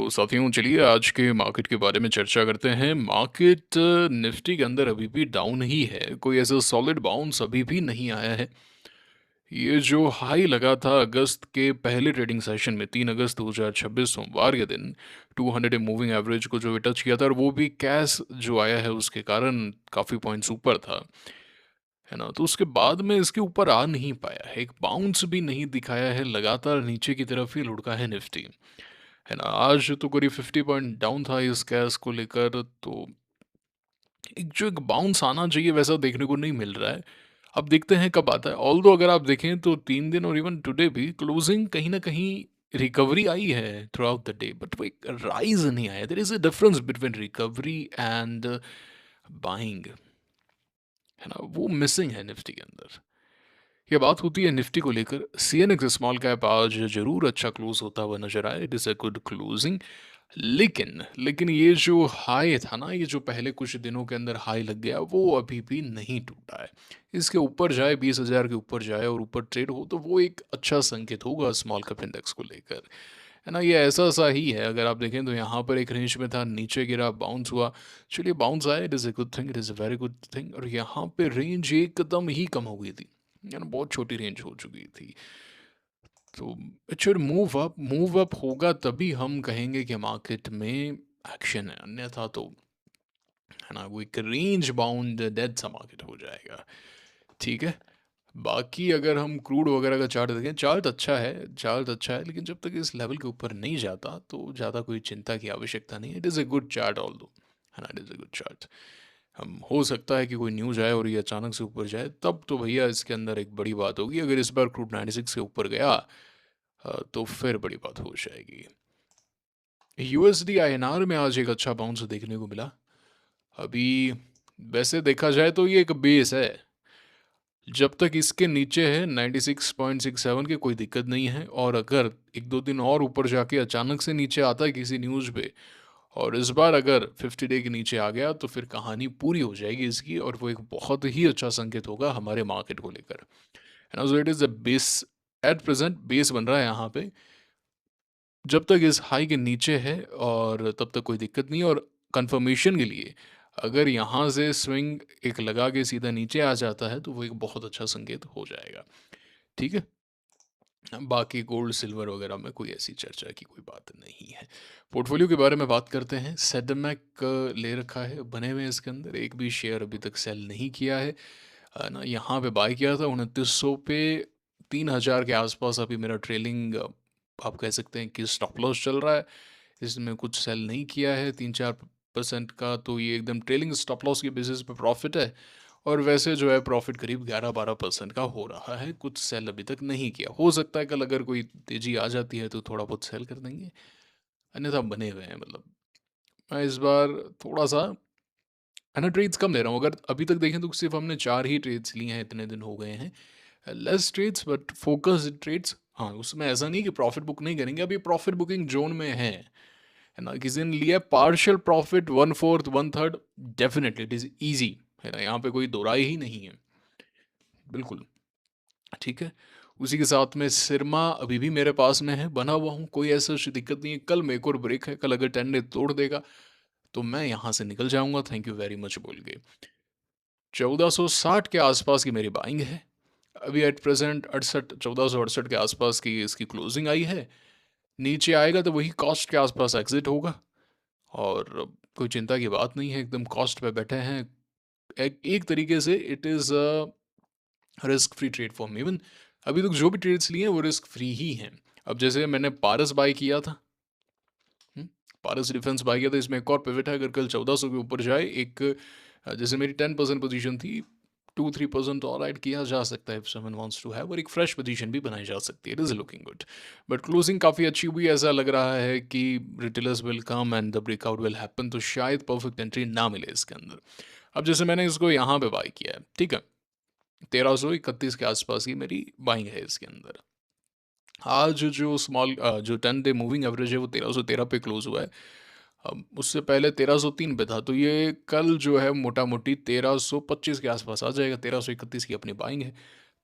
तो साथियों चलिए आज के मार्केट के बारे में चर्चा करते हैं। मार्केट निफ्टी के अंदर अभी भी डाउन ही है, कोई ऐसा सॉलिड बाउंस अभी भी नहीं आया है। ये जो हाई लगा था अगस्त के पहले ट्रेडिंग सेशन में 3 अगस्त 2026 सोमवार के दिन 200 मूविंग एवरेज को जो टच किया था, और वो भी कैश जो आया है उसके कारण काफ़ी पॉइंट्स ऊपर था, है ना। तो उसके बाद में इसके ऊपर आ नहीं पाया है, एक बाउंस भी नहीं दिखाया है, लगातार नीचे की तरफ ही लुढ़का है निफ्टी, है ना। आज तो करीब 50 पॉइंट डाउन था इस कैश को लेकर। तो एक बाउंस आना चाहिए वैसा देखने को नहीं मिल रहा है। अब देखते हैं कब आता है। ऑल्दो अगर आप देखें तो 3 दिन और इवन टुडे भी क्लोजिंग कहीं ना कहीं रिकवरी आई है throughout the day, but वो एक राइज नहीं आया। There is a difference between recovery and buying, है ना, वो मिसिंग है निफ्टी के अंदर। ये बात होती है निफ्टी को लेकर। सीएनएक्स स्मॉल कैप आज जरूर अच्छा क्लोज होता हुआ नजर आया, it is a good closing. लेकिन ये जो हाई था ना, ये जो पहले कुछ दिनों के अंदर हाई लग गया, वो अभी भी नहीं टूटा है। इसके ऊपर जाए, 20,000 के ऊपर जाए और ऊपर ट्रेड हो, तो वो एक अच्छा संकेत होगा स्मॉल कैप इंडेक्स को लेकर, है ना। ये ऐसा सा ही है। अगर आप देखें तो यहाँ पर एक रेंज में था, नीचे गिरा, बाउंस हुआ। चलिए बाउंस आया, it is a good thing, it is a very good thing. और यहाँ पे रेंज एकदम ही कम हो गई थी, यानी बहुत छोटी रेंज हो चुकी थी। तो इट शुड मूव अप होगा तभी हम कहेंगे कि मार्केट में एक्शन है, अन्यथा तो, है ना, वो एक रेंज बाउंड डेड सा मार्केट हो जाएगा। ठीक है। बाकी अगर हम क्रूड वगैरह का चार्ट देखें, चार्ट अच्छा है, लेकिन जब तक इस लेवल के ऊपर नहीं जाता तो ज़्यादा कोई चिंता की आवश्यकता नहीं है। It is a good chart all दो, है ना, it is a good chart. हम हो सकता है कि कोई न्यूज़ आए और ये अचानक से ऊपर जाए, तब तो भैया इसके अंदर एक बड़ी बात होगी। अगर इस बार क्रूड 96 के ऊपर गया, तो फिर बड़ी बात हो जाएगी। यूएसडी आईएनआर में आज एक अच्छा बाउंस देखने को मिला। अभी वैसे देखा जाए तो ये एक बेस है, जब तक इसके नीचे है 96.67 के कोई दिक्कत नहीं है। और अगर एक दो दिन और ऊपर जाके अचानक से नीचे आता है किसी न्यूज़ पे, और इस बार अगर 50 डे के नीचे आ गया, तो फिर कहानी पूरी हो जाएगी इसकी, और वो एक बहुत ही अच्छा संकेत होगा हमारे मार्केट को लेकर, है ना। सो it is a base, at present base बन रहा है यहाँ पे। जब तक इस हाई के नीचे है और तब तक कोई दिक्कत नहीं। और कंफर्मेशन के लिए अगर यहाँ से स्विंग एक लगा के सीधा नीचे आ जाता है, तो वो एक बहुत अच्छा संकेत हो जाएगा। ठीक है। बाकी गोल्ड सिल्वर वगैरह में कोई ऐसी चर्चा की कोई बात नहीं है। पोर्टफोलियो के बारे में बात करते हैं। सेडमैक ले रखा है, बने हुए हैं इसके अंदर, एक भी शेयर अभी तक सेल नहीं किया है ना। यहाँ पे बाय किया था 2900 पे, 3000 के आसपास अभी मेरा ट्रेलिंग, आप कह सकते हैं कि स्टॉप लॉस चल रहा है। इसमें कुछ सेल नहीं किया है 3-4% का, तो ये एकदम ट्रेलिंग स्टॉप लॉस के बेसिस पे प्रॉफिट है। और वैसे जो है प्रॉफिट करीब 11-12% का हो रहा है, कुछ सेल अभी तक नहीं किया। हो सकता है कल अगर कोई तेजी आ जाती है तो थोड़ा बहुत सेल कर देंगे, अन्यथा बने हुए हैं। मतलब मैं इस बार थोड़ा सा, है ना, ट्रेड्स कम ले रहा हूँ। अगर अभी तक देखें तो सिर्फ हमने 4 ही ट्रेड्स लिए हैं, इतने दिन हो गए हैं। Less trades but focus trades. हाँ, उसमें ऐसा नहीं कि प्रॉफिट बुक नहीं करेंगे, अभी प्रॉफिट बुकिंग जोन में है ना। किसी ने लिया partial profit 1/4 1/3, definitely it is easy, है ना, यहाँ पे कोई दो राय ही नहीं है, बिल्कुल। ठीक है। उसी के साथ में सिरमा अभी भी मेरे पास में है, बना हुआ हूँ, कोई ऐसा दिक्कत नहीं है। कल मेरे को ब्रेक है, कल अगर 10 डे तोड़ देगा तो मैं यहाँ से निकल जाऊंगा, थैंक यू वेरी मच बोल के। 1460 के आसपास की मेरी बाइंग है। अभी एट प्रेजेंट 1468 के आसपास की इसकी क्लोजिंग आई है। नीचे आएगा तो वही कॉस्ट के आसपास एग्जिट होगा, और कोई चिंता की बात नहीं है, एकदम कॉस्ट पे बैठे हैं। एक तरीके से it is risk free trade for me. Even अभी तक जो भी ट्रेड्स लिए हैं वो रिस्क फ्री ही हैं। अब जैसे मैंने पारस बाय किया था, हम्म, पारस डिफेंस बाय किया था, इसमें एक और पिवट है। अगर कल 1400 के ऊपर जाए, एक जैसे मेरी 10% पोजीशन थी, 2-3% और ऐड किया जा सकता है if someone wants to have, और एक फ्रेश पोजीशन भी बनाई जा सकती है। It is looking good, but closing काफ़ी अच्छी हुई। ऐसा लग रहा है कि retailers will come and the breakout will happen, तो शायद परफेक्ट एंट्री ना मिले इसके अंदर। अब जैसे मैंने इसको यहाँ पे बाय किया है, ठीक है, 1331 के आसपास की मेरी बाइंग है इसके अंदर। आज जो जो 10 डे मूविंग एवरेज है वो 1313 पे क्लोज हुआ है। अब उससे पहले 1303 पे था, तो ये कल जो है मोटा मोटी 1325 के आसपास आ जाएगा। 1331 की अपनी बाइंग है,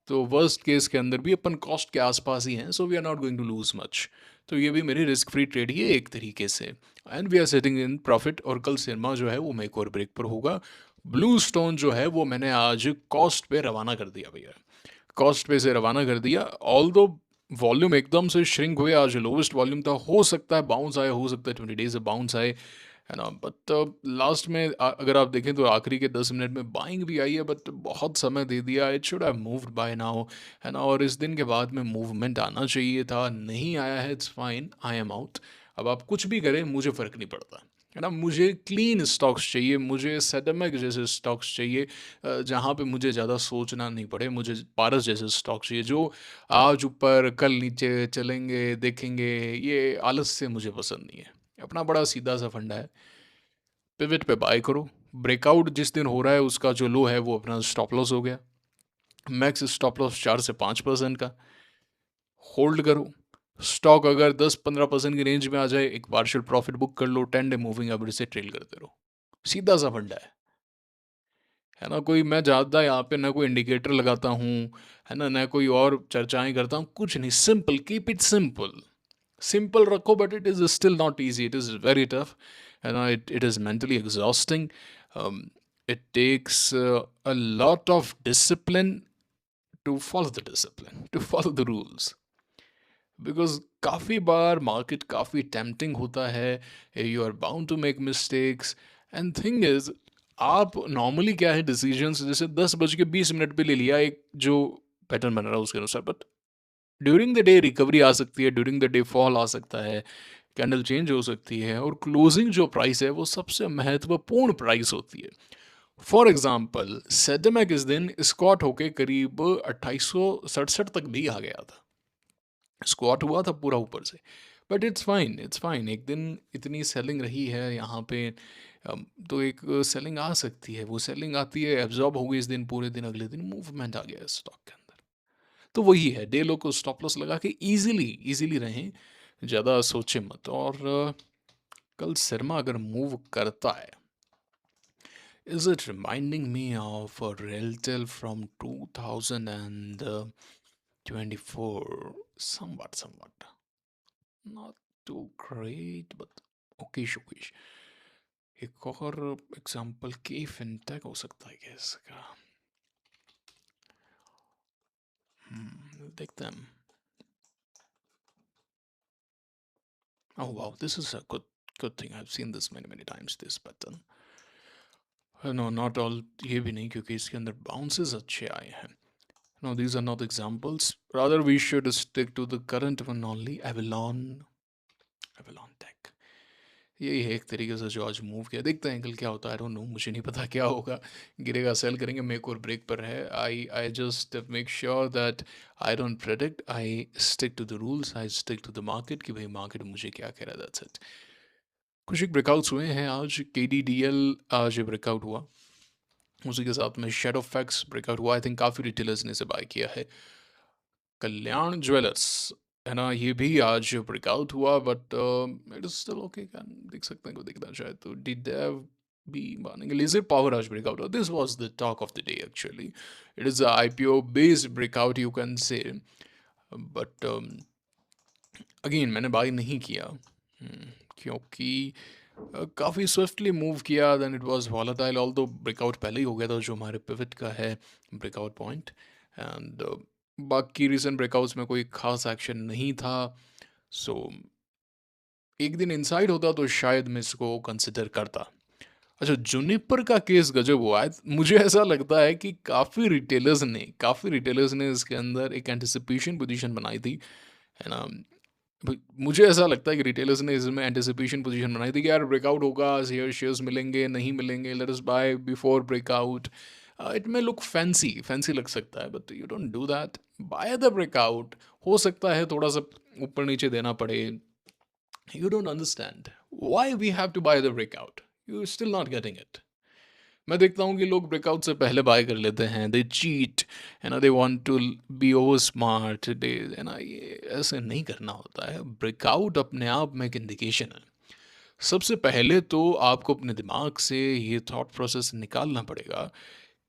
तो वर्स्ट केस के अंदर भी अपन कॉस्ट के आसपास ही हैं, so we are not going to lose much. तो ये भी मेरी रिस्क फ्री ट्रेड ही है एक तरीके से। And we are setting in profit, और कल सिरमा जो है वो मेक और ब्रेक पर होगा। ब्लू स्टोन जो है वो मैंने आज कॉस्ट पे रवाना कर दिया भैया, कॉस्ट पे से रवाना कर दिया। ऑल दो वॉल्यूम एकदम से श्रिंक हुए, आज लोवेस्ट वॉल्यूम था, हो सकता है बाउंस आए, हो सकता है 20 डेज से बाउंस आए, है ना। बट लास्ट में अगर आप देखें तो आखिरी के 10 मिनट में बाइंग भी आई है, बट बहुत समय दे दिया, it should have moved by now, है ना। और इस दिन के बाद में मूवमेंट आना चाहिए था, नहीं आया है, it's fine, I am out. अब आप कुछ भी करें मुझे फ़र्क नहीं पड़ता, है ना। मुझे क्लीन स्टॉक्स चाहिए, मुझे सेटमेक जैसे स्टॉक्स चाहिए, जहाँ पे मुझे ज़्यादा सोचना नहीं पड़े। मुझे पारस जैसे स्टॉक चाहिए जो आज ऊपर कल नीचे चलेंगे, देखेंगे। ये आलस से मुझे पसंद नहीं है। अपना बड़ा सीधा सा फंडा है, पिवट पे बाय करो, ब्रेकआउट जिस दिन हो रहा है उसका जो लो है वो अपना स्टॉप लॉस हो गया, मैक्स स्टॉप लॉस 4 से 5% का, होल्ड करो। स्टॉक अगर 10-15% की रेंज में आ जाए, एक पार्शियल प्रॉफिट बुक कर लो, 10 डे मूविंग एवरेज से ट्रेल करते रहो। सीधा सा फंडा है ना। कोई मैं ज़्यादा यहाँ पे ना कोई इंडिकेटर लगाता हूँ, है ना, ना कोई और चर्चाएं करता हूँ, कुछ नहीं, simple, keep it simple. Simple रखो, but it is still not easy, it is very tough, है ना। It is mentally exhausting, it takes a lot of discipline to follow the discipline, to follow the rules, because काफ़ी बार market काफ़ी tempting होता है, you are bound to make mistakes. And thing is, आप normally क्या है decisions जैसे 10:20 पे ले लिया एक जो पैटर्न बन रहा है उसके अनुसार, but during the day recovery आ सकती है, ड्यूरिंग द डे फॉल आ सकता है, कैंडल चेंज हो सकती है, और क्लोजिंग जो प्राइस है वो सबसे महत्वपूर्ण प्राइस होती है। फॉर एग्जाम्पल सेटमेक इस दिन स्कॉट होके करीब 2867 तक भी आ गया था, स्क्वाट हुआ था पूरा ऊपर से, but it's fine, it's fine. एक दिन इतनी सेलिंग रही है यहाँ पे, तो एक सेलिंग आ सकती है, वो सेलिंग आती है, एब्जॉर्ब हो गई इस दिन, पूरे दिन अगले दिन मूवमेंट आ गया स्टॉक के अंदर। तो वही है, डे लो को स्टॉप लॉस लगा के इजीली इजीली रहें, ज़्यादा सोचे मत। और कल शर्मा अगर मूव करता है, is it reminding me of RailTel from 2024, somewhat not too great, but Okesh Okesh. एक और एग्जांपल के फिनटेक हो सकता है क्या इसका, देखते हैं। Oh wow, this is a good thing. I've seen this many times, this pattern. No, not all, ये भी नहीं, क्योंकि इसके अंदर बाउंसेस अच्छे आए हैं। No, these are not examples. Rather, we should stick to the current one only. Avalon Tech. यही है एक तरीके से जो आज मूव किया, देखते हैं कल क्या होता है। आई डोंट नो, मुझे नहीं पता क्या होगा, गिरेगा सेल करेंगे, मेक और ब्रेक पर है। I just make sure that I don't predict, I stick to the rules, I stick to the market, कि भाई मार्केट मुझे क्या कह रहा है, दैट्स इट। कुछ एक ब्रेकआउट्स हुए हैं आज, KDDL आज ब्रेकआउट हुआ, उसी के साथ में शेडो फैक्स ब्रेकआउट हुआ, आई थिंक काफ़ी रिटेलर्स ने इसे बाय किया है। कल्याण ज्वेलर्स, है ना, ये भी आज ब्रेकआउट हुआ, but it is still okay, देख सकते हैं, को देखना चाहे तो। डिड भी मानेंगे, लेजर पावर आज ब्रेकआउट हुआ, this was the talk of the day actually. It is a IPO based breakout you can say, but again मैंने बाय नहीं किया, क्योंकि काफ़ी स्विफ्टली मूव किया, then it was volatile, although breakout पहले ही हो गया था जो हमारे पिवट का है ब्रेकआउट पॉइंट। एंड बाकी रिसेंट ब्रेकआउट्स में कोई खास एक्शन नहीं था, सो एक दिन इनसाइड होता तो शायद मैं इसको कंसिडर करता। अच्छा, जुनिपर का केस गजब हुआ है, मुझे ऐसा लगता है कि काफ़ी रिटेलर्स ने इसके अंदर एक एंटिसिपेशन पोजीशन बनाई थी, है ना। मुझे ऐसा लगता है कि रिटेलर्स ने इसमें एंटिसिपेशन पोजीशन बनाई थी कि यार ब्रेकआउट होगा, शेयर्स मिलेंगे, नहीं मिलेंगे, let us buy before breakout. It may look fancy fancy लग सकता है, but you don't do that, buy the breakout. हो सकता है थोड़ा सा ऊपर नीचे देना पड़े, you don't understand why we have to buy the breakout, you still not getting it. मैं देखता हूँ कि लोग ब्रेकआउट से पहले बाय कर लेते हैं, दे चीट, है ना, they want to be over smart, they, है ना, ये ऐसे नहीं करना होता है। ब्रेकआउट अपने आप में एक इंडिकेशन है। सबसे पहले तो आपको अपने दिमाग से ये थॉट प्रोसेस निकालना पड़ेगा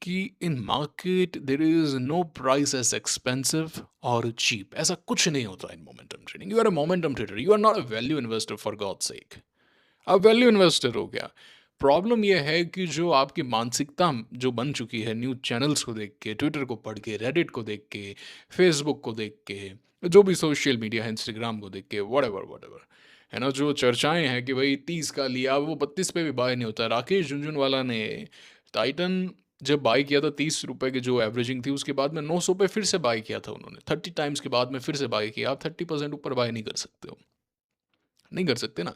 कि in market there is no price as expensive और चीप, ऐसा कुछ नहीं होता in momentum trading. You are a momentum trader, you are not a value investor for God's sake. आप वैल्यू इन्वेस्टर हो गया। प्रॉब्लम यह है कि जो आपकी मानसिकता जो बन चुकी है न्यूज़ चैनल्स को देख के, ट्विटर को पढ़ के, रेडिट को देख के, फेसबुक को देख के, जो भी सोशल मीडिया है, इंस्टाग्राम को देख के, वट एवर है ना, जो चर्चाएं हैं कि भाई 30 का लिया, वो 32 पे भी बाय नहीं होता। राकेश झुनझुनवाला ने टाइटन जब बाय किया था 30 रुपए की जो एवरेजिंग थी, उसके बाद में 900 पे फिर से बाय किया था उन्होंने। 30 टाइम्स के बाद में फिर से बाय किया। आप 30% ऊपर बाय नहीं कर सकते हो, नहीं कर सकते ना।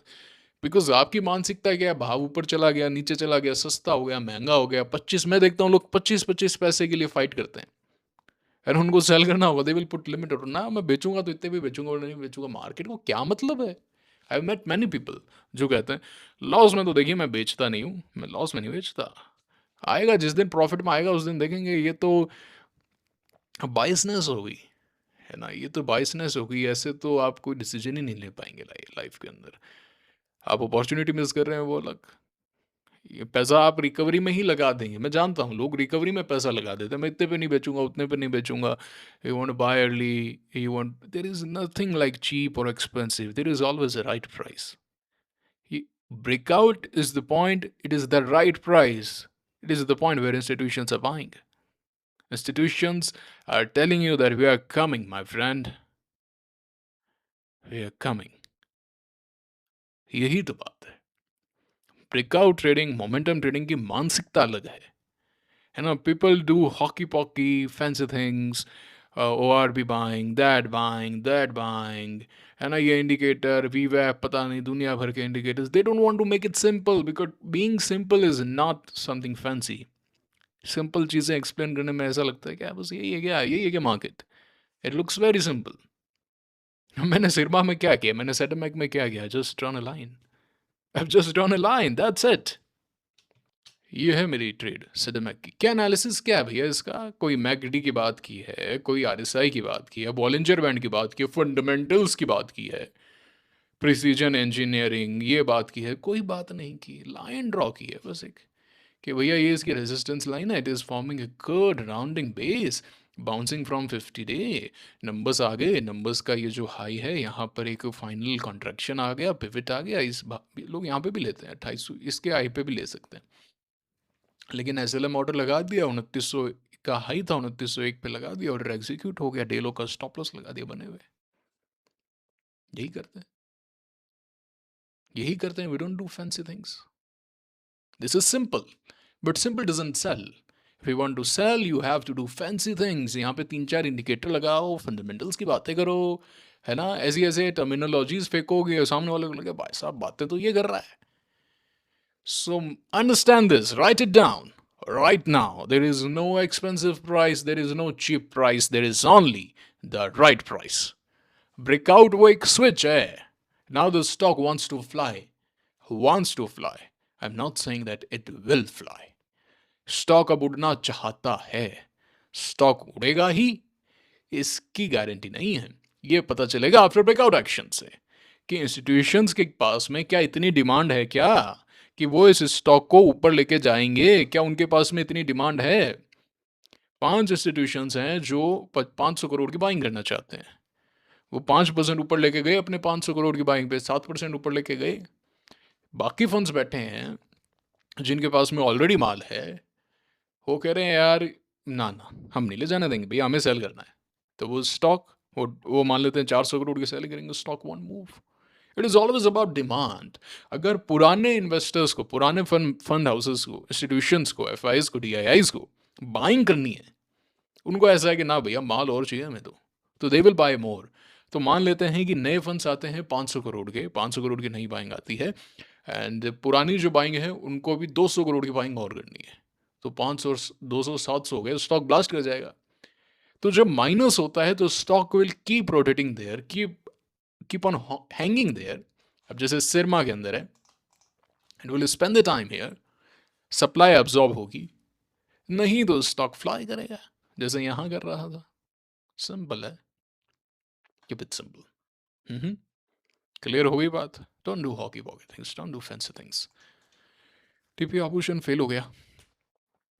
बिकॉज आपकी मानसिकता क्या है, भाव ऊपर चला गया, नीचे चला गया, सस्ता हो गया, महंगा हो गया, 25, मैं देखता हूँ लोग 25-25 पैसे के लिए फाइट करते हैं। अगर उनको सेल करना होगा दे विल पुट लिमिट, ना मैं बेचूंगा तो इतने भी बेचूंगा और नहीं बेचूंगा। मार्केट को क्या मतलब है? I have met many people जो कहते हैं लॉस में तो देखिए मैं बेचता नहीं हूँ, मैं लॉस में नहीं बेचता। आएगा जिस दिन प्रॉफिट में आएगा उस दिन देखेंगे। ये तो बाइसनेस हो गई है ना, ये तो बाइसनेस हो गई। ऐसे तो आप कोई डिसीजन ही नहीं ले पाएंगे लाइफ के अंदर। आप अपॉर्चुनिटी मिस कर रहे हैं वो अलग। ये पैसा आप रिकवरी में ही लगा देंगे। मैं जानता हूँ लोग रिकवरी में पैसा लगा देते हैं, मैं इतने पे नहीं बेचूंगा, उतने पे नहीं बेचूंगा। You want buy early, you want, there is nothing like cheap और expensive, there is always a right price. Breakout is the point, it is the right price. It is the point where institutions are buying. Institutions are telling you that we are coming, my friend. We are coming. यही तो बात है। Breakout trading, momentum trading की मानसिकता अलग है ना। People do hokey pokey fancy things, oh are be buying that buying, है ना। ये इंडिकेटर वी वैप, पता नहीं दुनिया भर के indicators, they don't want to make it simple because being simple is not something fancy. Simple चीज़ें एक्सप्लेन करने में ऐसा लगता है क्या बस यही है क्या market. It looks very simple. मैंने सिरमा में क्या किया, मैंने सेटमैक में क्या किया, just drawn a line, I just drawn a line, that's it. ये है मेरी ट्रेड सिनेमैक की। क्या एनालिसिस क्या है भैया इसका? कोई मैकडी की बात की है, कोई आरएसआई की बात की है, बॉलिंजर बैंड की बात की है, फंडामेंटल्स की बात की है, प्रिसीजन इंजीनियरिंग ये बात की है, कोई बात नहीं की। लाइन ड्रॉ की है बस एक, कि भैया ये इसकी रेजिस्टेंस लाइन है, it is forming a curved rounding base, bouncing from 50 day. Numbers आ गए, नंबर्स का ये जो हाई है यहाँ पर एक फाइनल कॉन्ट्रैक्शन आ गया, पिवट आ गया। लोग यहाँ पे भी लेते हैं 2800, इसके हाई पे भी ले सकते हैं। लेकिन एसएलएम ऑर्डर लगा दिया, 2900 का हाई था, 2901 पे लगा दिया, ऑर्डर एग्जीक्यूट हो गया, डेलो का स्टॉप लॉस लगा दिया बने हुए। यही करते हैं, यही करते हैं। We don't do fancy things, this is simple, but simple doesn't sell. If you want to sell you have to do fancy things. यहाँ पे 3-4 इंडिकेटर लगाओ, फंडामेंटल्स की बातें करो, है ना। ऐसी ऐसे टर्मिनोलॉजीज फेंकोगे, सामने वाले को लगे भाई साहब बातें तो ये कर रहा है। So understand this, write it down. Right now, there is no expensive price, there is no cheap price, there is only the right price. Breakout wake switch, eh? Now the stock wants to fly. Wants to fly. I'm not saying that it will fly. Stock अब उड़ना चाहता है, stock उड़ेगा ही, इसकी guarantee नहीं है। ये पता चलेगा आफ्टर ब्रेकआउट एक्शन से कि इंस्टीट्यूशंस के पास में क्या इतनी डिमांड है क्या कि वो इस स्टॉक को ऊपर लेके जाएंगे। क्या उनके पास में इतनी डिमांड है? 5 इंस्टीट्यूशंस हैं जो 500 करोड़ की बाइंग करना चाहते हैं। वो 5% ऊपर लेके गए अपने 500 करोड़ की बाइंग पे, 7% ऊपर लेके गए। बाकी फंड्स बैठे हैं जिनके पास में ऑलरेडी माल है, वो कह रहे हैं यार ना ना हम नहीं ले जाने देंगे भैया, हमें सेल करना है। तो वो स्टॉक, वो मान लेते हैं 400 करोड़ की सेल करेंगे, stock want move. It is always about demand. अगर पुराने इन्वेस्टर्स को, पुराने फंड हाउसेस को, इंस्टीट्यूशंस को, एफ को, DIIs को बाइंग करनी है, उनको ऐसा है कि ना भैया माल और चाहिए हमें, तो दे विल बाय मोर। तो मान लेते हैं कि नए फंड्स आते हैं 500 करोड़ के, 500 करोड़ की नई बाइंग आती है, एंड पुरानी जो बाइंग है उनको भी 200 करोड़ की बाइंग और करनी है। तो 500, 200, 700 हो गए, स्टॉक ब्लास्ट कर जाएगा। तो जब माइनस होता है तो stock will keep rotating there, keep on hanging there. अब जैसे सिरमा के अंदर है, it will spend the time here, supply absorb होगी, नहीं तो स्टॉक फ्लाई करेगा जैसे यहां कर रहा था। सिंपल है, कीप इट सिंपल। क्लियर हो गई बात? Don't do hockey walkie things, don't do fancy things. TP operation fail हो गया,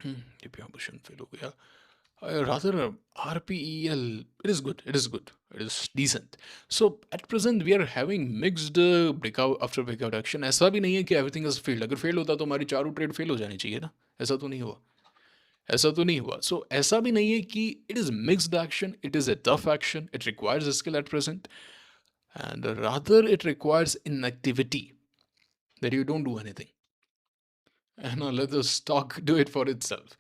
दिव्या भूषण फेल हो गया. Rather, RPEL, it is good. It is good. It is decent. So at present we are having mixed breakout after breakout action. ऐसा भी नहीं है कि everything is failed. अगर fail होता तो हमारी चारों ट्रेड फेल हो जानी चाहिए ना. ऐसा तो नहीं हुआ. ऐसा तो नहीं हुआ. So ऐसा भी नहीं है कि it is mixed action. It is a tough action. It requires skill at present, and rather it requires inactivity, that you don't do anything. And let the stock do it for itself.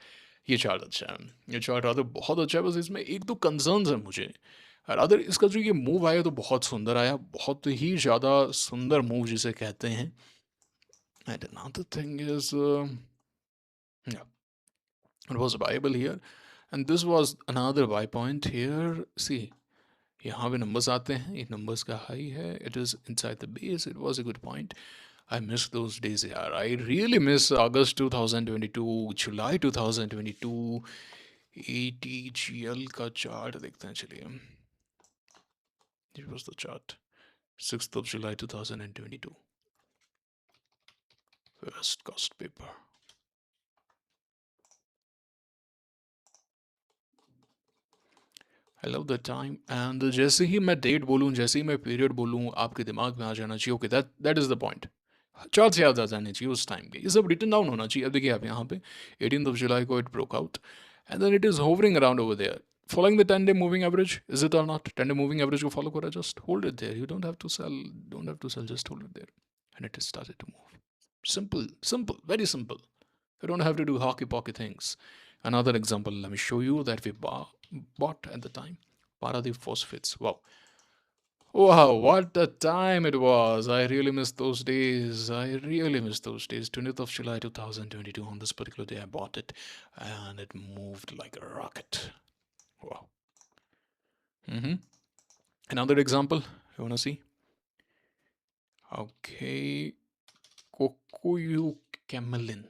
ये chart अच्छा है. ये chart rather बहुत अच्छा है. बस इसमें एक दो कंसर्न्स है मुझे. रादर इसका जो ये मूव आया तो बहुत सुंदर आया, बहुत ही ज़्यादा सुंदर मूव जिसे कहते हैं. And another thing is yeah, it was viable here, and this was another buy point here. See, यहाँ पे नंबर्स आते हैं. ये नंबर्स का हाई है. It is inside the base. It was a good point. I miss those days, यार. I really miss August 2022, July 2022. ATGL का chart देखते हैं चलिए. It was the chart. 6th of July 2022. West Coast paper. I love the time. And जैसे ही मैं date बोलूँ, जैसे ही मैं पीरियड बोलूँ, आपके दिमाग में आ जाना चाहिए okay that is the point. Chart से याद आ जाने चाहिए उस टाइम के. ये सब रिटन डाउन होना चाहिए. अब देखिए आप यहाँ पे 18th of July को it broke out and then it is hovering around over there. Following the 10-day moving average, is it or not? 10-day moving average को follow करा, just hold it there. You don't have to sell, just hold it there. And it has started to move. Simple, simple, very simple. You don't have to do hockey pocky things. Another example, let me show you that we bought at the time. Paradeep Phosphates. Wow. Wow, what a time it was. I really miss those days. I really miss those days. 20th of July 2022. On this particular day, I bought it and it moved like a rocket. Wow. Another example, you want to see? Okay. Kokuyu Camelin.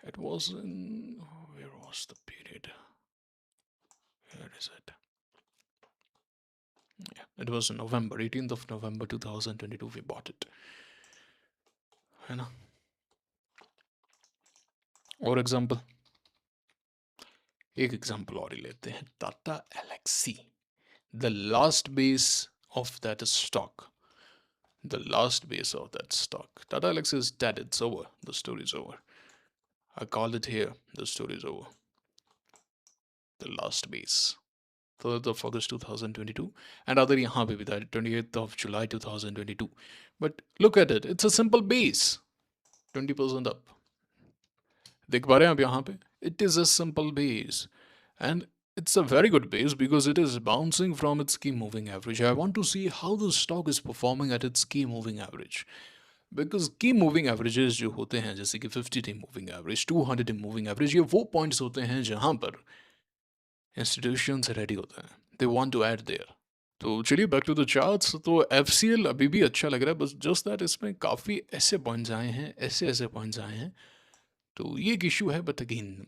It was in. Where was the period? Where is it? Yeah, it was in November, 18th of November 2022. We bought it. है ना? और example, एक example और ही लेते हैं. Tata Elxsi, the last base of that stock. The last base of that stock. Tata Elxsi is dead. It's over. The story's over. I called it here. The story's over. The last base. 3rd of August 2022. And other यहाँ पे भी था 28th of July 2022. But look at it. It's a simple base. 20% up. देख पा रहे हैं आप यहाँ पे? It is a simple base. And it's a very good base because it is bouncing from its key moving average. I want to see how the stock is performing at its key moving average. Because key moving averages जो होते हैं जैसे कि 50 day moving average, 200 day moving average, ये वो points होते हैं जहाँ पर institutions ready होते हैं. They want to add there. तो चलिए बैक टू द चार्ट्स. तो FCL अभी भी अच्छा लग रहा है, बस जस्ट दैट इसमें काफ़ी ऐसे पॉइंट्स आए हैं, ऐसे पॉइंट्स आए हैं. तो ये एक इशू है. बट अगेन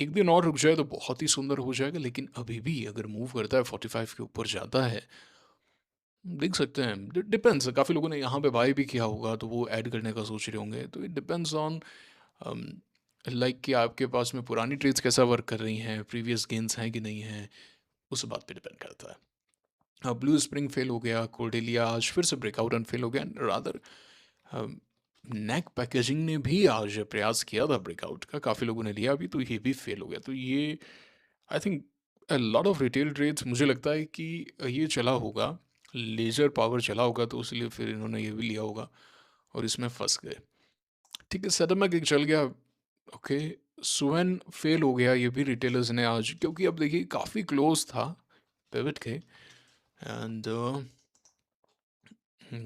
एक दिन और रुक जाए तो बहुत ही सुंदर हो जाएगा. लेकिन अभी भी अगर मूव करता है 45 के ऊपर जाता है, देख सकते हैं. डिपेंड्स. काफ़ी लोगों ने यहाँ पे बाय भी किया होगा तो वो ऐड करने का सोच रहे होंगे. तो इट डिपेंड्स ऑन लाइक कि आपके पास में पुरानी ट्रेड्स कैसा वर्क कर रही हैं, प्रीवियस गेंस हैं कि नहीं हैं, उस बात पे डिपेंड करता है. ब्लू स्प्रिंग फेल हो गया. कोर्डेलिया आज फिर से ब्रेकआउट एंड फेल हो गया. रादर नेक पैकेजिंग ने भी आज प्रयास किया था ब्रेकआउट का, काफ़ी लोगों ने लिया अभी, तो ये भी फेल हो गया. तो ये I think a lot of retail trades, मुझे लगता है कि ये चला होगा, लेजर पावर चला होगा, तो इसलिए फिर इन्होंने ये भी लिया होगा और इसमें फंस गए. ठीक है, सेटलमेंट एक चल गया. ओके, सुवेन फेल हो गया. ये भी रिटेलर्स ने आज, क्योंकि अब देखिए काफ़ी क्लोज था पिवट के. एंड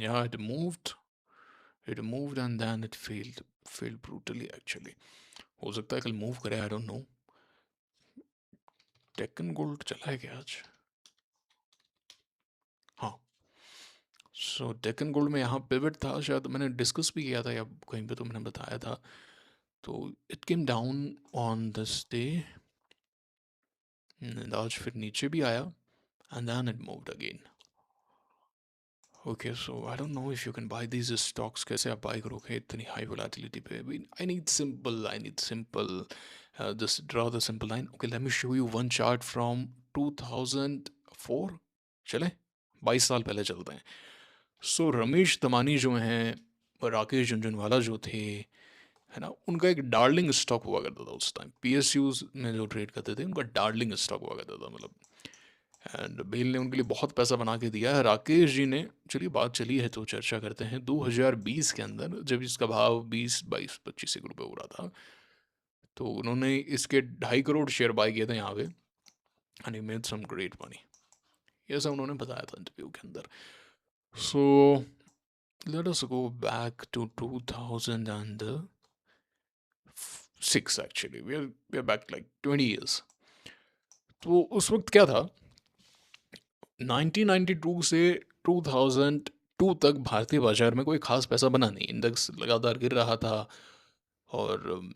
या it moved and then it failed brutally actually. हो सकता है कल मूव करे, आई डोंट नो. टेक्न गोल्ड चला है क्या आज? हाँ. सो टेक्न गोल्ड में यहाँ पिवट था, शायद मैंने डिस्कस भी किया था या कहीं पे तो मैंने बताया था. तो it came down on this day. आज फिर नीचे भी आया and then it moved again. Okay, so I don't know if you can buy these stocks. कैसे आप बाय करोगे इतनी हाई वोलेटिलिटी पे? I need simple, just draw the simple line. Okay, let me show you one chart from 2004। चले 22 साल पहले चलते हैं। सो रमेश दमानी जो हैं, राकेश झुनझुनवाला जो थे, है ना, उनका एक डार्लिंग स्टॉक हुआ करता था उस टाइम। पीएसयूज में जो ट्रेड करते थे उनका डार्लिंग स्टॉक हुआ करता था, मतलब। एंड बेल ने उनके लिए बहुत पैसा बना के दिया है। राकेश जी ने, चलिए बात चली है तो चर्चा करते हैं। 2020 के अंदर जब इसका भाव 20, 22, 25 रुपये हो रहा था, तो उन्होंने इसके 2.5 करोड़ शेयर बाय किए थे यहाँ पे, and he made some great money. ये सब उन्होंने बताया था इंटरव्यू के अंदर। So let us go back to 2006। Actually we are back like 20 years। तो उस वक्त क्या था, 1992 से 2002 तक भारतीय बाजार में कोई खास पैसा बना नहीं। इंडेक्स लगातार गिर रहा था और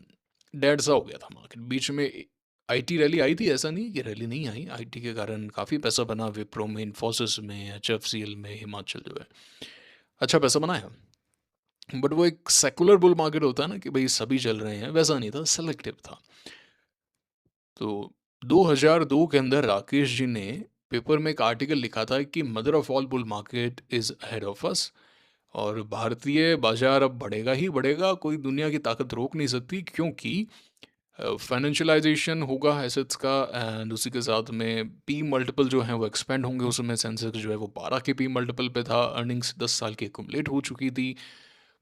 डेड सा हो गया था मार्केट। बीच में आईटी रैली आई थी, ऐसा नहीं कि रैली नहीं आई। आईटी के कारण काफ़ी पैसा बना, विप्रो में, इन्फोसिस में, एचएफसीएल में, हिमाचल जो है, अच्छा पैसा बना है। बट वो एक सेकुलर बुल मार्केट होता है ना, कि भाई सभी चल रहे हैं, वैसा नहीं था, सेलेक्टिव था। तो 2002 के अंदर राकेश जी ने पेपर में एक आर्टिकल लिखा था कि mother of all bull market is ahead of us, और भारतीय बाजार अब बढ़ेगा ही बढ़ेगा, कोई दुनिया की ताकत रोक नहीं सकती, क्योंकि फाइनेंशियलाइजेशन होगा एसेट्स का, एंड उसी के साथ में पी मल्टीपल जो है वो एक्सपेंड होंगे। उसमें सेंसेक्स जो है वो 12 के पी मल्टीपल पे था, अर्निंग्स 10 साल की एक्युमुलेट हो चुकी थी,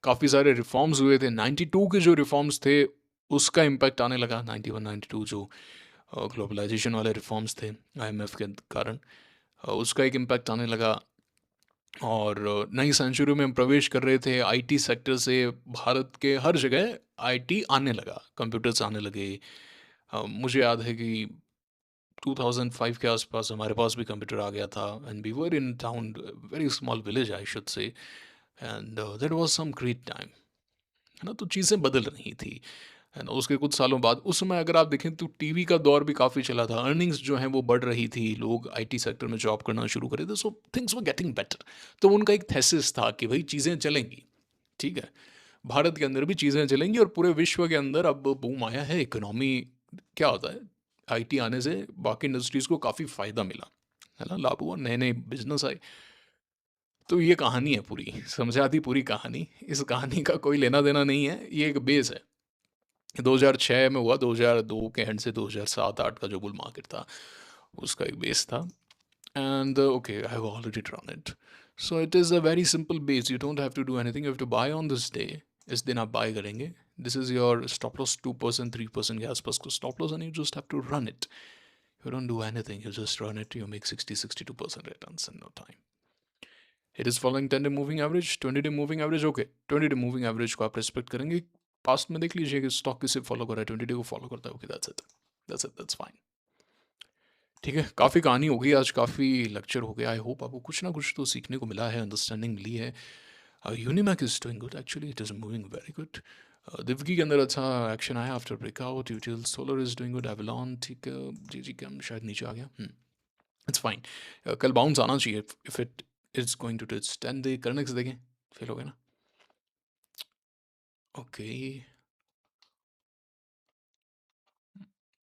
काफ़ी सारे रिफॉर्म्स हुए थे। 92 के जो रिफॉर्म्स थे उसका इम्पैक्ट आने लगा। 91 92 जो ग्लोबलाइजेशन वाले रिफॉर्म्स थे आईएमएफ के कारण, उसका एक इम्पैक्ट आने लगा। और नई सेंचुरी में हम प्रवेश कर रहे थे। आईटी सेक्टर से भारत के हर जगह आईटी आने लगा, कंप्यूटर्स आने लगे। मुझे याद है कि 2005 के आसपास हमारे पास भी कंप्यूटर आ गया था, and we were in town, very small village I should say, and that was some great time, है ना। तो चीज़ें बदल रही थी, है ना। उसके कुछ सालों बाद, उस समय अगर आप देखें तो टीवी का दौर भी काफ़ी चला था, अर्निंग्स जो हैं वो बढ़ रही थी, लोग आईटी सेक्टर में जॉब करना शुरू करे थे, so things were getting better. तो उनका एक थेसिस था कि भाई चीज़ें चलेंगी, ठीक है, भारत के अंदर भी चीज़ें चलेंगी, और पूरे विश्व के अंदर अब बूम आया है। इकोनॉमी क्या होता है, आईटी आने से बाकी इंडस्ट्रीज़ को काफ़ी फ़ायदा मिला, है ना, लाभ हुआ, नए नए बिजनेस आए। तो ये कहानी है पूरी, समझा दी पूरी कहानी। इस कहानी का कोई लेना देना नहीं है, ये एक बेस है। 2006 में हुआ, 2002 के एंड से 2007-8 का जो बुल मार्केट था उसका एक बेस था। And okay, I have already drawn it. So it is a very simple base, you don't have to do anything, you have to buy on this day. इस दिन आप बाय करेंगे, this is your stop loss, 2% 3% के आसपास को stop loss, and you just have to run it. You don't do anything, you just run it, you make 60-62% returns in no time. It is following 10 day moving average, 20 day moving average. Okay, 20 day moving average को आप respect करेंगे। Past में देख लीजिए कि stock किसे follow कर रहा है, 20 डे को फॉलो करता है। Okay, that's it, that's it, that's fine. ठीक है, काफ़ी कहानी हो गई आज, काफ़ी लेक्चर हो गया। आई होप आपको कुछ ना कुछ तो सीखने को मिला है, अंडरस्टैंडिंग मिली है। Unimech is doing good, actually it is moving very good. Divgi के अंदर अच्छा एक्शन आया आफ्टर ब्रेकआउट। यूटिल solar is doing good, Avalon ठीक है, जी जी कम शायद नीचे आ गया, इट्स फाइन। कल बाउंस आना चाहिए if it is going to touch 10 day. करनेक्स देखें, फेल हो गया ना। ओके,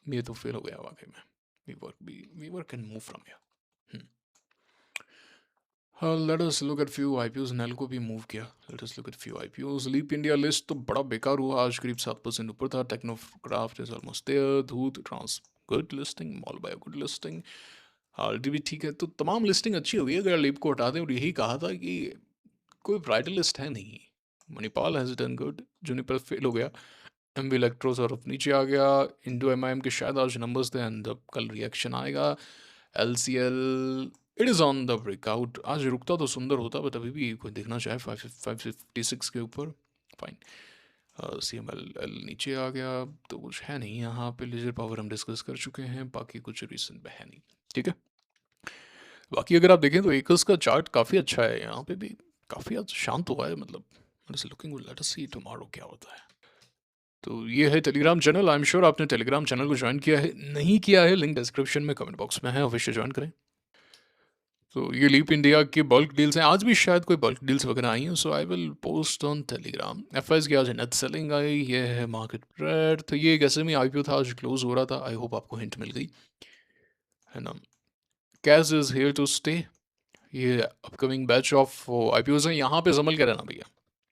ये तो फेल हो गया वाकई में। We work can move from here. Let us look at few IPOs. नेल को भी मूव किया। Let us look at few IPOs. Leap India list तो बड़ा बेकार हुआ आज, करीब 7% ऊपर था। Technocraft is almost there. Dhoot trans good listing, मॉल बाय गुड लिस्टिंग। आरडी भी ठीक है, तो तमाम लिस्टिंग अच्छी हुई है अगर लीप को हटा दें। और यही कहा था कि कोई ब्राइटल लिस्ट है नहीं। Manipal has done good, Juniper fail हो गया। एमवी इलेक्ट्रो और नीचे आ गया। इंडो एमआईएम के शायद आज नंबर्स थे, एंड कल रिएक्शन आएगा। LCL it is on the breakout. आज रुकता तो सुंदर होता, बट अभी भी कोई देखना चाहे 556 के ऊपर, फाइन। CML नीचे आ गया, तो कुछ है नहीं यहाँ पे। लेजर पावर हम डिस्कस कर चुके हैं, बाकी कुछ रिसेंट में है नहीं, ठीक है। बाकी अगर आप देखें तो एकल्स का चार्ट काफ़ी अच्छा है, यहाँ पे भी काफ़ी आज शांत हुआ है, मतलब looking, let us see tomorrow क्या होता है। तो ये है Telegram channel. I am sure आपने टेलीग्राम चैनल को ज्वाइन किया है, नहीं किया है लिंक डिस्क्रिप्शन में, कमेंट बॉक्स में है, अवश्य ज्वाइन करें। तो ये लीप इंडिया की बल्क डील्स हैं, आज भी शायद कोई बल्क डील्स वगैरह आई हैं, so I will post on Telegram. FIS की आज नेट सेलिंग आई, ये है मार्केट रेट। तो ये एक एसएमई आईपीओ था, आज क्लोज हो रहा था। आई होप आपको हिंट मिल गई है ना। Cash is here to stay. ये अपकमिंग बैच ऑफ आईपीओज हैं, यहाँ पे संभल के रहना भैया,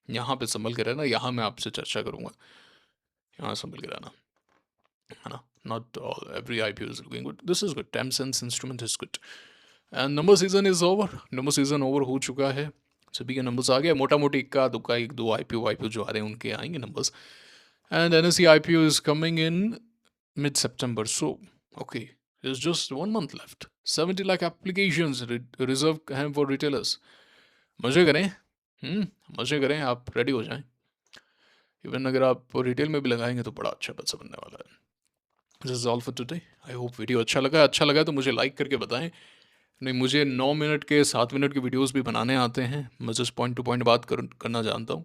यहाँ पे संभल के रहना, यहाँ मैं आपसे चर्चा करूँगा, यहाँ संभल के रहना है ना। Not every IPO is looking good, this is good, टेमसेंस instrument is good. And number season is over, number season over हो चुका है, सभी के नंबर्स आ गए। मोटा मोटी इक्का दुक्का एक दो आईपीओ वाईपीओ जो आ रहे हैं उनके आएंगे numbers. And NSC IPO is coming in mid September, so okay, there's just 1 month left. 70 lakh applications reserved हैं for retailers. मजे करें, मजे करें, आप रेडी हो जाएं। इवन अगर आप रिटेल में भी लगाएंगे तो बड़ा अच्छा पैसा बनने वाला है। This is all for today. I hope video अच्छा लगा तो मुझे लाइक करके बताएं। नहीं, मुझे 9 मिनट के 7 मिनट के वीडियोस भी बनाने आते हैं, मैं जस्ट पॉइंट टू पॉइंट बात करना जानता हूँ।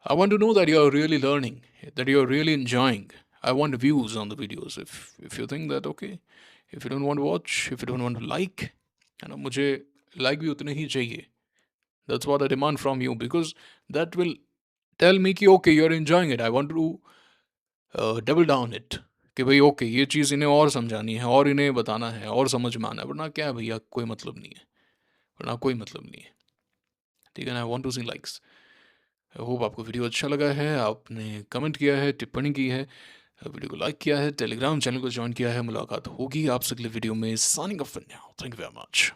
I want to know that you are really learning, that you are really enjoying. I want views on the videos. If you think that okay, if you don't want to watch, if you don't want to like, है ना, मुझे like भी उतने ही चाहिए। That's what I demand from you, because that will tell me कि okay, you're enjoying it. I want to double down it, कि भाई okay ये चीज़ इन्हें और समझानी है और इन्हें बताना है और समझ में आना है, वरना क्या है भैया, कोई मतलब नहीं है, वरना कोई मतलब नहीं है। ठीक है ना। I want to see likes. I hope आपको वीडियो अच्छा लगा है, आपने कमेंट किया है, टिप्पणी की है, वीडियो को लाइक किया है, टेलीग्राम चैनल को ज्वाइन किया है। मुलाकात होगी आपसे अगले वीडियो में। Signing off for now, thank you very much.